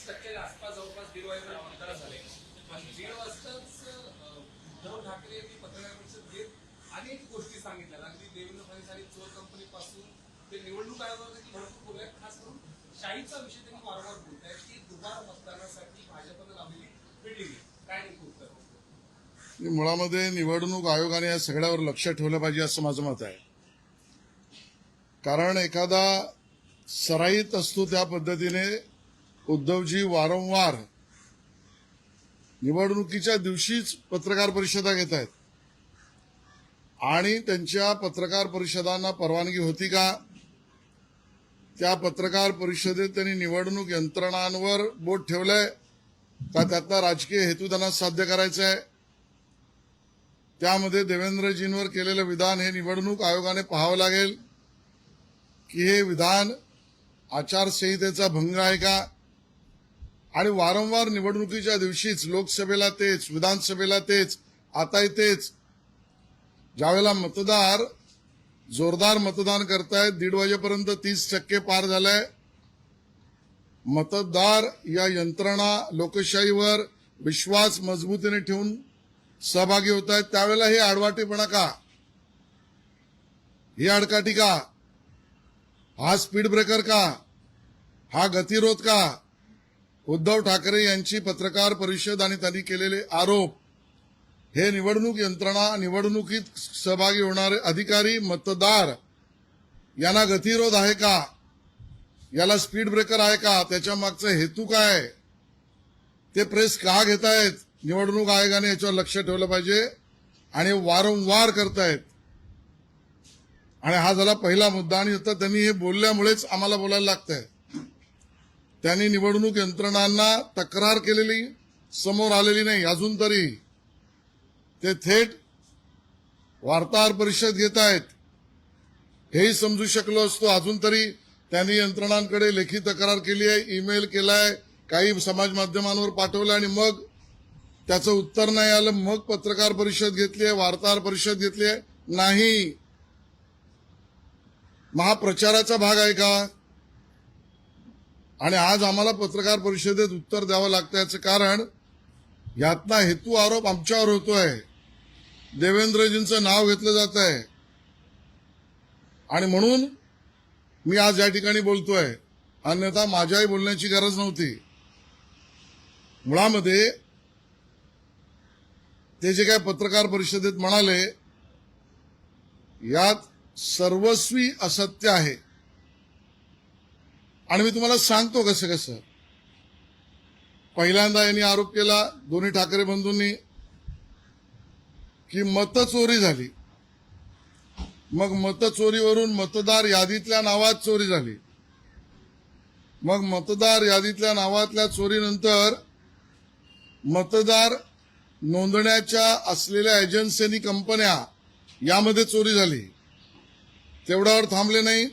30% आसपास जवळपास 1.5 वाजेपर्यंत मतदान झाले. पण 1.5 वाजताच उद्धव ठाकरे यांनी पत्रकार परिषद घेत अनेक गोष्टी सांगितल्या. अगदी देवेंद्र फडणवीस आणि चोर कंपनी पासून ते निवडणूक आयोगावरती भरपूर बोलले. खास करून शाहीचा विषय त्यांनी वारंवार बोलतायत की दुबार मतदानासाठी भाजपनं लावलेली फिल्डिंग काय नेमकं उत्तर? मुळामध्ये निवडणूक आयोगाने या सगळ्यावर लक्ष ठेवलं पाहिजे असं माझं मत आहे. कारण एखादा सराईत असतो त्या पद्धतीने उद्धवजी वारंवार निवडणुकीच्या दिवशीच पत्रकार परिषदा घेत आहेत आणि त्यांच्या पत्रकार परिषदांना परवानगी होती का? त्या पत्रकार परिषदेत त्यांनी निवडणूक यंत्रणांवर बोट ठेवलंय का? त्यातला राजकीय हेतू त्यांना साध्य करायचा आहे. त्यामध्ये देवेंद्रजींवर केलेलं विधान हे निवडणूक आयोगाने पाहावं लागेल की हे विधान आचारसंहितेचा भंग आहे का? आणि वारंवार निवडणुकीच्या दिवशीच लोकसभेला तेच, विधानसभेला तेच, आताही तेच. ज्यावेळेला मतदार जोरदार मतदान करतायत, 1:30 वाजेपर्यंत 30% पार झालंय. मतदार या यंत्रणा लोकशाहीवर विश्वास मजबूतीने ठेवून सहभागी होत आहेत. त्यावेळेला हे आडवाटेपणा का? ही आडकाठी का? हा स्पीड ब्रेकर का? हा गतिरोध का? उद्धव ठाकरे यांची पत्रकार परिषद आणि त्यांनी केलेले आरोप हे निवडणूक यंत्रणा, निवडणुकीत सहभागी होणारे अधिकारी, मतदार यांना गतिरोध आहे का? याला स्पीड ब्रेकर आहे का? त्याच्या मागचा हेतू काय? ते प्रेस का घेतायत? निवडणूक आयोगाने याच्यावर लक्ष ठेवलं पाहिजे आणि वारंवार करतायत. आणि हा झाला पहिला मुद्दा. आणि आता त्यांनी हे बोलल्यामुळेच आम्हाला बोलायला लागतंय. त्यांनी निवडणूक यंत्रणांना तक्रार केलेली समोर आलेली नाही अजून तरी. ते थेट वार्ताहर परिषद घेत आहेत हेही समजू शकलो असतो. अजून तरी त्यांनी यंत्रणांकडे लेखी तक्रार केली आहे, ईमेल केलाय, काही समाज माध्यमांवर पाठवलं आणि मग त्याचं उत्तर नाही आलं, मग पत्रकार परिषद घेतली आहे, वार्ताहर परिषद घेतली आहे. नाही, महाप्रचाराचा भाग आहे का? आणि आज आम्हाला पत्रकार परिषदेत उत्तर द्यावं लागतं. याचं कारण यातला हेतू आरोप आमच्यावर होतोय. देवेंद्रजींचं नाव घेतलं जात आहे आणि म्हणून मी आज या ठिकाणी बोलतोय. अन्यथा माझ्याही बोलण्याची गरज नव्हती. मुळामध्ये ते जे काय पत्रकार परिषदेत म्हणाले यात सर्वस्वी असत्य आहे. आणि मी तुम्हाला सांगतो कसं कसं. पहिल्यांदा यांनी आरोप केला दोन्ही ठाकरे बंधूंनी की मतचोरी झाली. मग मतचोरीवरून मतदार यादीतल्या नावात चोरी झाली. मग मतदार यादीतल्या नावातल्या चोरीनंतर मतदार नोंदण्याच्या असलेल्या एजन्सी कंपन्या यामध्ये चोरी झाली. तेवढ्यावर थांबले नाही.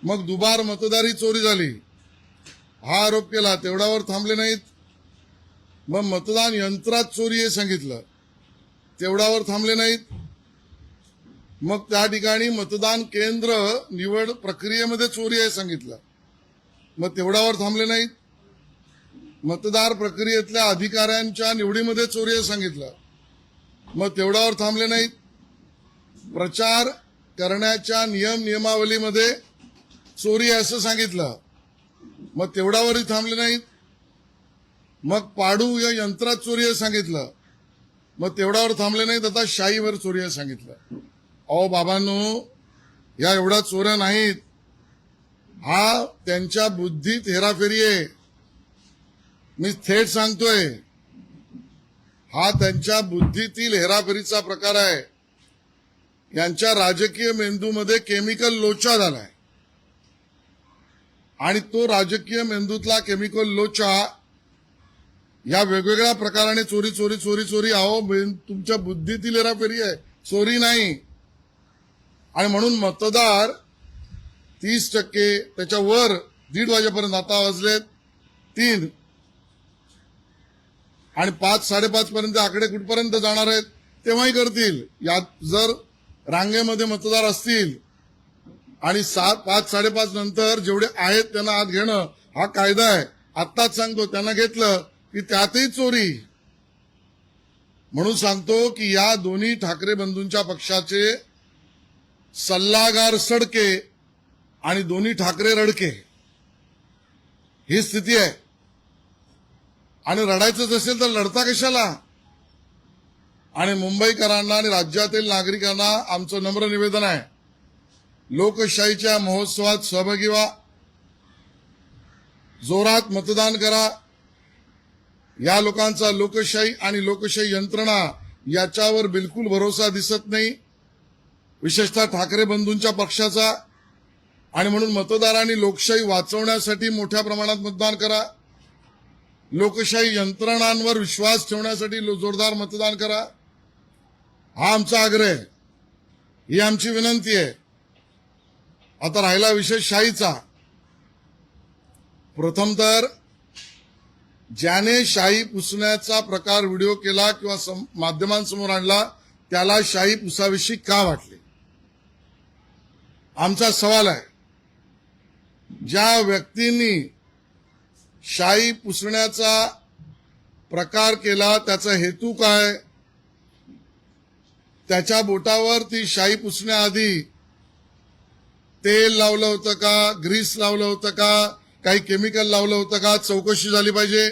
मग दुबार मतदार ही चोरी झाली हा आरोप केला. तेवढ्यावर थांबले नाहीत. मग मतदान यंत्रात चोरी हे सांगितलं. तेवढ्यावर थांबले नाहीत. मग त्या ठिकाणी मतदान केंद्र निवड प्रक्रियेमध्ये चोरी आहे सांगितलं. मग तेवढ्यावर थांबले नाहीत. मतदार प्रक्रियेतल्या अधिकाऱ्यांच्या निवडीमध्ये चोरी आहे सांगितलं. मग तेवढ्यावर थांबले नाहीत. प्रचार करण्याच्या नियमावलीमध्ये चोरी आहे असं सांगितलं. मग तेवढ्यावरही थांबले नाहीत. मग पाडू या यंत्रात चोरी आहे सांगितलं. मग तेवढ्यावर थांबले नाहीत. आता शाईवर चोरी आहे सांगितलं. अहो बाबांनो, या एवढ्या चोऱ्या नाहीत. हा त्यांच्या बुद्धीत हेराफेरी आहे. मी थेट सांगतोय, हा त्यांच्या बुद्धीतील हेराफेरीचा प्रकार आहे. यांच्या राजकीय मेंदूमध्ये केमिकल लोचा झालाय आणि तो राजकीय मेंदूतला केमिकल लोचा या वेगवेगळ्या प्रकाराने चोरी चोरी चोरी चोरी. अहो तुमच्या बुद्धीतील हेराफेरी आहे, चोरी नाही. आणि म्हणून मतदार 30% त्याच्यावर 1:30 वाजेपर्यंत, आता वाजलेत 3 आणि 5-5:30 पर्यंत आकडे कुठपर्यंत जाणार आहेत तेव्हाही करतील. यात जर रांगेमध्ये मतदार असतील आणि 5-5:30 नंतर जेवढे आहेत त्यांना आत घेणं हा कायदा आहे. आत्ताच सांगतो त्यांना घेतलं की त्यातही चोरी. म्हणून सांगतो की या दोन्ही ठाकरे बंधूंच्या पक्षाचे सल्लागार सडके आणि दोन्ही ठाकरे रडके, ही स्थिती आहे. आणि रडायचंच असेल तर लढता कशाला? आणि मुंबईकरांना आणि राज्यातील नागरिकांना आमचं नम्र निवेदन आहे, लोकशाहीच्या महोत्सवात सहभागी व्हा, जोरात मतदान करा. या लोकांचा लोकशाही आणि लोकशाही यंत्रणा याच्यावर बिलकुल भरोसा दिसत नाही, विशेषतः ठाकरे बंधूंच्या पक्षाचा. आणि म्हणून मतदारांनी लोकशाही वाचवण्यासाठी मोठ्या प्रमाणात मतदान करा, लोकशाही यंत्रणांवर विश्वास ठेवण्यासाठी जोरदार मतदान करा. हा आमचा आग्रह आहे, ही आमची विनंती आहे. आता राहिला विषय शाहीचा. प्रथम तर ज्याने शाही पुसण्याचा प्रकार व्हिडिओ केला किंवा माध्यमांसमोर आणला त्याला शाही पुसाविषयी का वाटले, आमचा सवाल आहे. ज्या व्यक्तींनी शाही पुसण्याचा प्रकार केला त्याचा हेतू काय, त्याच्या बोटावर ती शाही पुसण्याआधी तेल लावलं होतं का, ग्रीस लावलं होतं का, काही केमिकल लावलं होतं का, चौकशी झाली पाहिजे.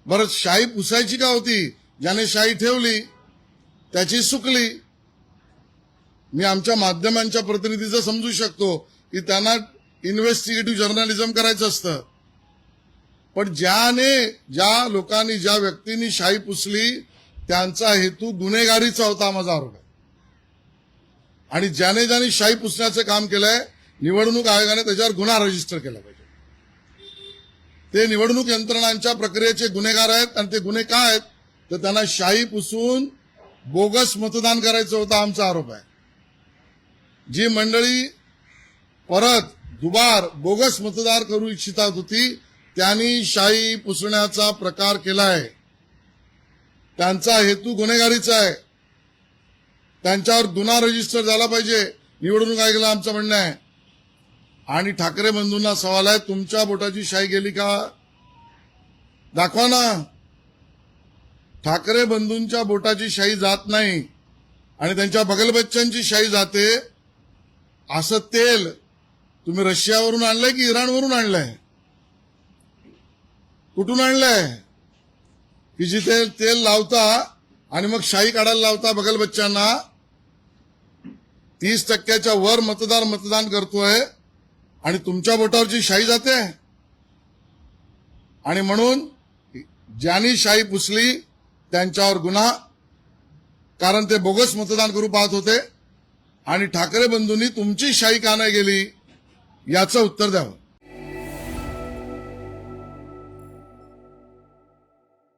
बरं, शाही पुसायची का होती? ज्याने शाही ठेवली त्याची सुकली. मी आमच्या माध्यमांच्या प्रतिनिधीचं समजू शकतो की त्यांना इन्व्हेस्टिगेटिव्ह जर्नलिझम करायचं असतं, पण ज्या लोकांनी ज्या व्यक्तींनी शाही पुसली त्यांचा हेतू गुन्हेगारीचा होता, माझा आरोप आहे. आणि ज्याने शाही पुसण्याचं काम केलंय निवडणूक आयोगाने त्याच्यावर गुन्हा रजिस्टर केला पाहिजे. ते निवडणूक यंत्रणांच्या प्रक्रियेचे गुन्हेगार आहेत. आणि ते गुन्हे काय आहेत तर त्यांना शाही पुसून बोगस मतदान करायचं होतं, आमचा आरोप आहे. जी मंडळी परत दुबार बोगस मतदार करू इच्छितात होती त्यांनी शाही पुसण्याचा प्रकार केलाय. त्यांचा हेतू गुन्हेगारीचा आहे, त्यांच्यावर गुन्हा रजिस्टर झाला पाहिजे, निवडणूक आयोगाला आमचं म्हणणं आहे. आणि ठाकरे बंधूंना सवाल आहे, तुमच्या बोटाची शाही गेली का? दाखवा ना. ठाकरे बंधूंच्या बोटाची शाही जात नाही आणि त्यांच्या बगलबच्च्यांची शाही जाते. असं तेल तुम्ही रशियावरून आणलंय की इराणवरून आणलंय? कुठून आणलंय की जिथे तेल लावता आणि मग शाही काढायला लावता बगलबच्च्यांना? 30% वर मतदार मतदान करतोय आणि तुमच्या बोटावरची शाही जाते. आणि म्हणून ज्यांनी शाही पुसली त्यांच्यावर गुन्हा, कारण ते बोगस मतदान करू पाहत होते. आणि ठाकरे बंधूंनी तुमची शाही का नाही गेली याचं उत्तर द्यावं.